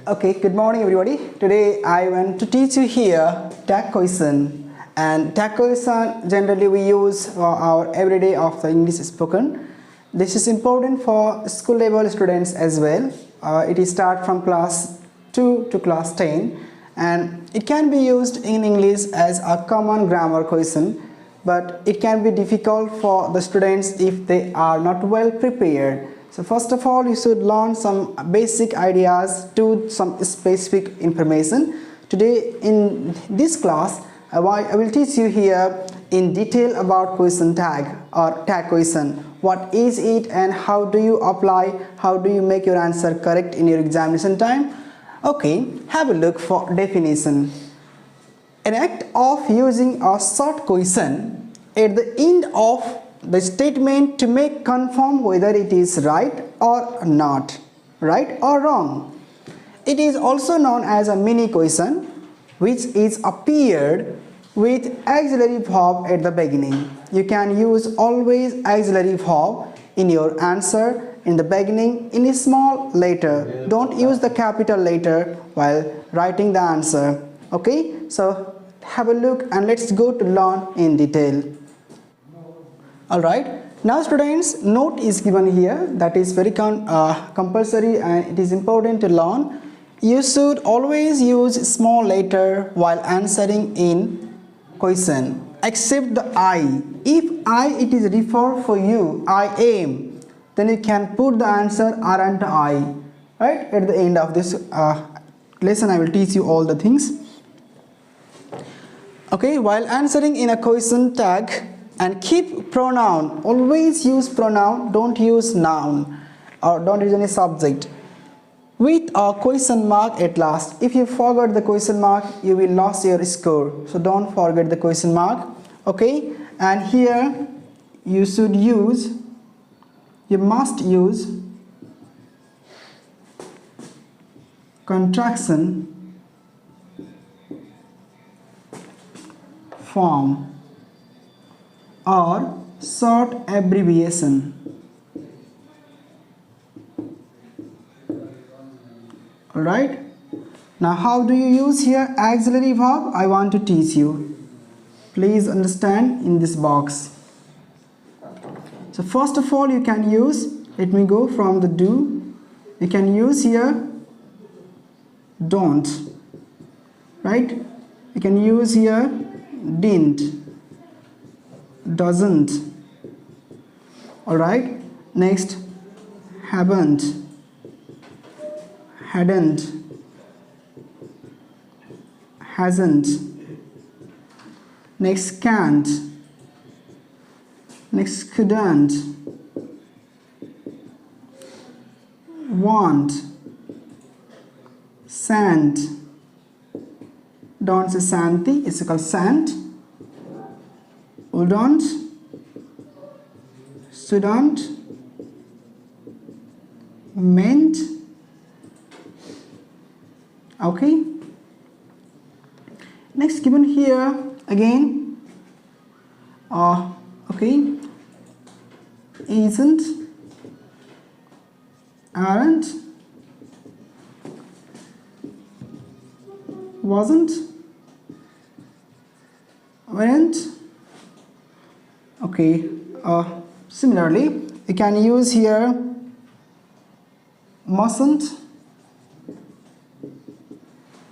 Okay, good morning everybody. Today I want to teach you here tag question, and tag question generally we use for our everyday of the English spoken. This is important for school level students as well. It is start from class 2 to class 10, and it can be used in English as a common grammar question, but it can be difficult for the students if they are not well prepared. So first of all, you should learn some basic ideas to some specific information. Today in this class, I will teach you here in detail about question tag or tag question. What is it and how do you apply, how do you make your answer correct in your examination time? Okay, have a look for definition. An act of using a short question at the end of the statement to make confirm whether it is right or not, right or wrong. It is also known as a mini question, which is appeared with auxiliary verb at the beginning. You can use always auxiliary verb in your answer in the beginning in a small letter. Don't use the capital letter while writing the answer. Okay, so have a look and let's go to learn in detail. Alright, now students, note is given here that is very compulsory and it is important to learn. You should always use small letter while answering in question, except the I. If I it is refer for you, I am, then you can put the answer aren't I. Right, at the end of this lesson I will teach you all the things. Okay, while answering in a question tag, and keep pronoun, always use pronoun, don't use noun or don't use any subject with a question mark at last. If you forget the question mark, you will lose your score, so don't forget the question mark. Okay, and here you must use contraction form or short abbreviation. Alright, now how do you use here auxiliary verb? I want to teach you. Please understand in this box. So first of all, you can use, let me go from the do, you can use here don't, right? You can use here didn't, doesn't. Alright, next haven't, hadn't, hasn't, next can't, next couldn't, won't, shan't, don't say shanty, it's called shan't, wouldn't, shouldn't, meant. Okay, next given here again okay, isn't, aren't, wasn't, weren't. Okay, similarly you can use here mustn't.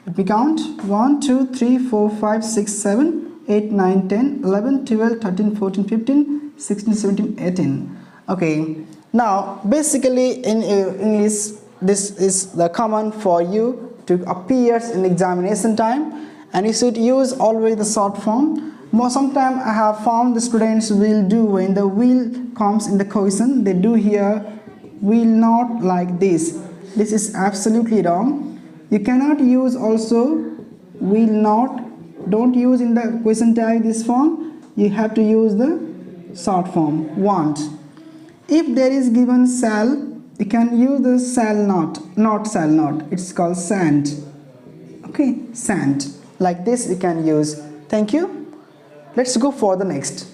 Let me count 1 2 3 4 5 6 7 8 9 10 11 12 13 14 15 16 17 18. Okay, now basically in English this is the common for you to appear in examination time, and you should use always the short form. Sometimes I have found the students will do when the will comes in the question, they do here will not like this. This is absolutely wrong. You cannot use also will not, don't use in the question tag this form. You have to use the short form want. If there is given shall, you can use the shall not shall not. It's called shan't. Okay, shan't. Like this you can use. Thank you. Let's go for the next.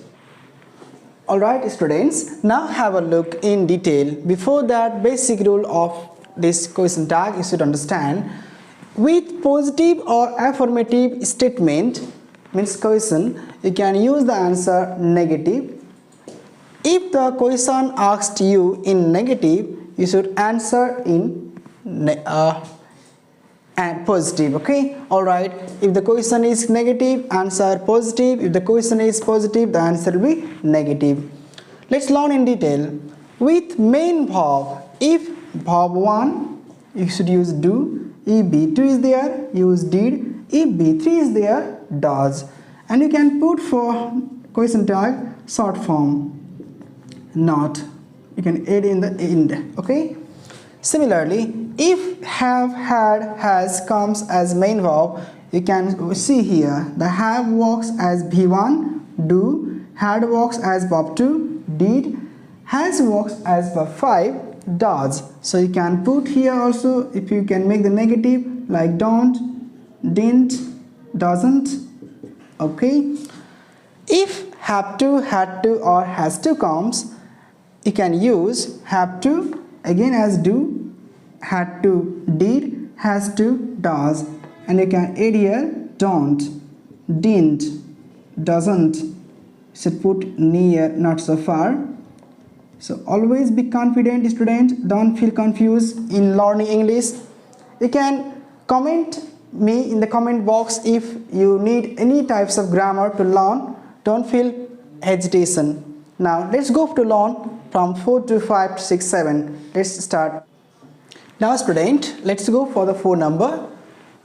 Alright students, now have a look in detail. Before that, basic rule of this question tag you should understand. with positive or affirmative statement means question, you can use the answer negative. If the question asked you in negative, you should answer in and positive. Okay, all right. If the question is negative, answer positive. If the question is positive, the answer will be negative. Let's learn in detail. With main verb, if verb 1, you should use do. If B2 is there, use did. If B3 is there, does. And you can put for question tag short form not. You can add in the end. Okay. Similarly, if have, had, has comes as main verb, you can see here the have works as V1, do, had works as verb 2, did, has works as verb 5, does. So you can put here also, if you can make the negative like don't, didn't, doesn't. Okay. If have to, had to or has to comes, you can use have to again as do, had to did, has to does, and you can add here don't, didn't, doesn't. Should put near, not so far. So always be confident, student. Don't feel confused in learning English. You can comment me in the comment box if you need any types of grammar to learn. Don't feel hesitation. Now let's go to learn from 4 to 5 to 6, 7. Let's start. Now student, let's go for the 4 number.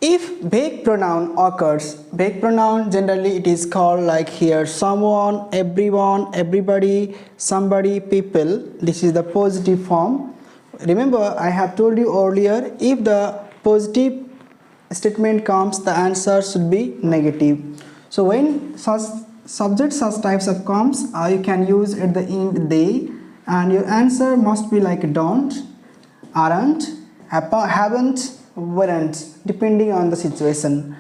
If vague pronoun occurs, vague pronoun generally it is called like here someone, everyone, everybody, somebody, people. This is the positive form. Remember, I have told you earlier, if the positive statement comes, the answer should be negative. So when such subject, such types of comes, you can use at the end they, and your answer must be like don't, aren't, haven't, weren't, depending on the situation.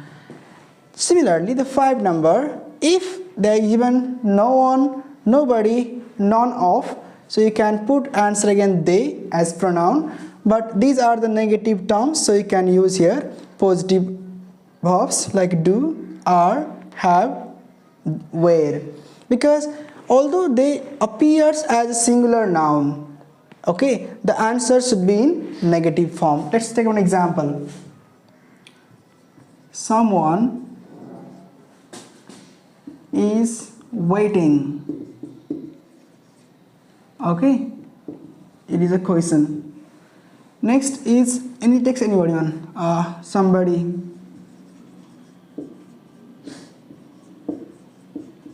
Similarly, the 5 number, if they are given no one, nobody, none of, so you can put answer again they as pronoun, but these are the negative terms, so you can use here positive verbs like do, are, have, were, because although they appears as a singular noun, okay, the answer should be in negative form. Let's take one example. Someone is waiting. Okay, it is a question. Next is any text, anybody one, somebody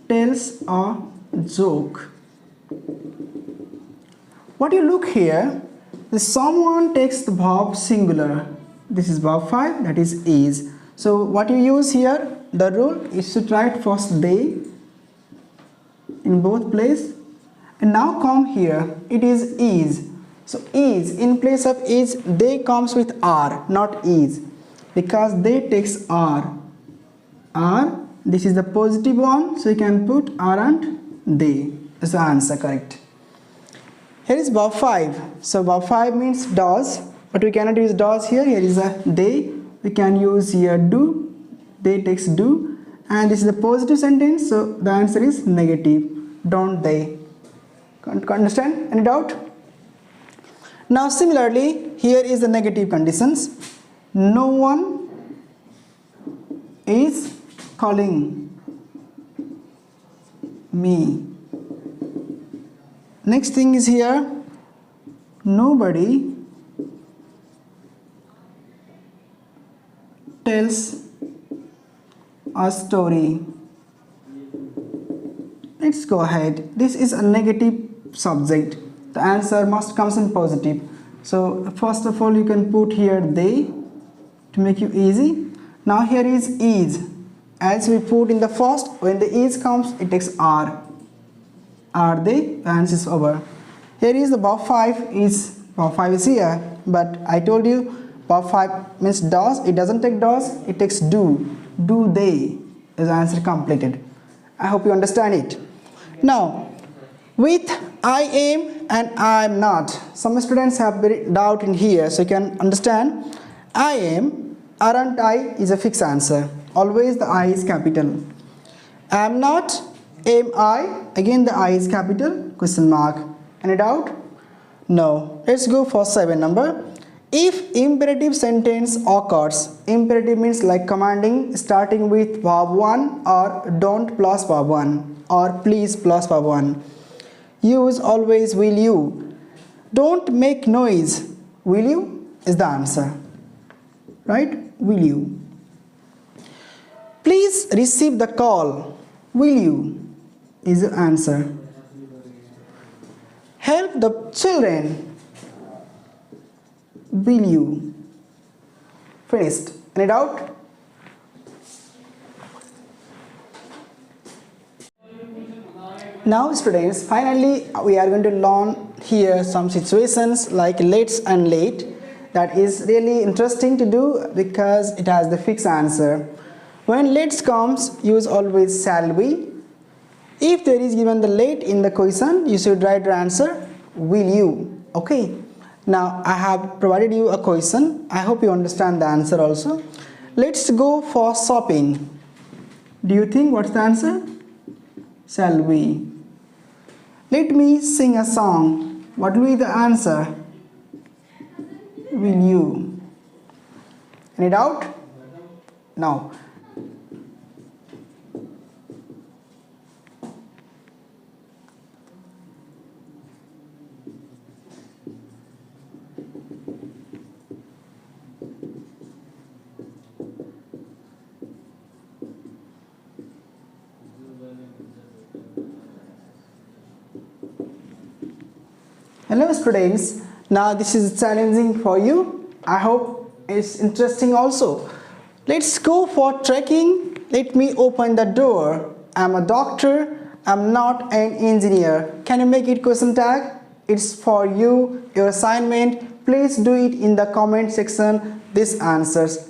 tells a joke. What you look here, the someone takes the verb singular. This is verb 5, that is. So what you use here, the rule is to write first they in both place, and now come here, it is. So is, in place of is, they comes with are, not is, because they takes are. This is the positive one, so you can put aren't they. That's the answer, correct. Here is verb 5. So verb 5 means does, but we cannot use does here. Here is a they. We can use here do. They takes do, and this is a positive sentence, so the answer is negative. Don't they? Understand? Any doubt? Now similarly, here is the negative conditions. No one is calling me. Next thing is here, nobody tells a story. Let's go ahead. This is a negative subject. The answer must comes in positive. So first of all, you can put here they to make you easy. Now here is. As we put in the first, when the is comes, it takes are. Are they? The answer is over. Here is the verb 5 is here, but I told you verb 5 means does. It doesn't take does, it takes do. Do they? Is the answer completed. I hope you understand it. Now with I am and I am not, some students have doubt in here, so you can understand I am Aren't I is a fixed answer. Always the I is capital. Am not, am I, again the I is capital, question mark. Any doubt? No. Let's go for 7 number. If imperative sentence occurs, imperative means like commanding starting with verb 1 or don't plus verb 1 or please plus verb 1. Use always will you. Don't make noise. Will you is the answer. Right? Will you? Please receive the call. Will you is the answer. Help the children. Will you? Finished. Any doubt? Now students, finally we are going to learn here some situations like let's and late. That is really interesting to do because it has the fixed answer. When let's comes, use always shall be. If there is given the late in the question, you should write your answer will you. Okay. Now I have provided you a question. I hope you understand the answer also. Let's go for shopping. Do you think what's the answer? Shall we? Let me sing a song. What will be the answer? Will you? Any doubt? No. Hello students, now this is challenging for you. I hope it's interesting also. Let's go for trekking. Let me open the door. I'm a doctor. I'm not an engineer. Can you make it question tag? It's for you, your assignment. Please do it in the comment section. These answers.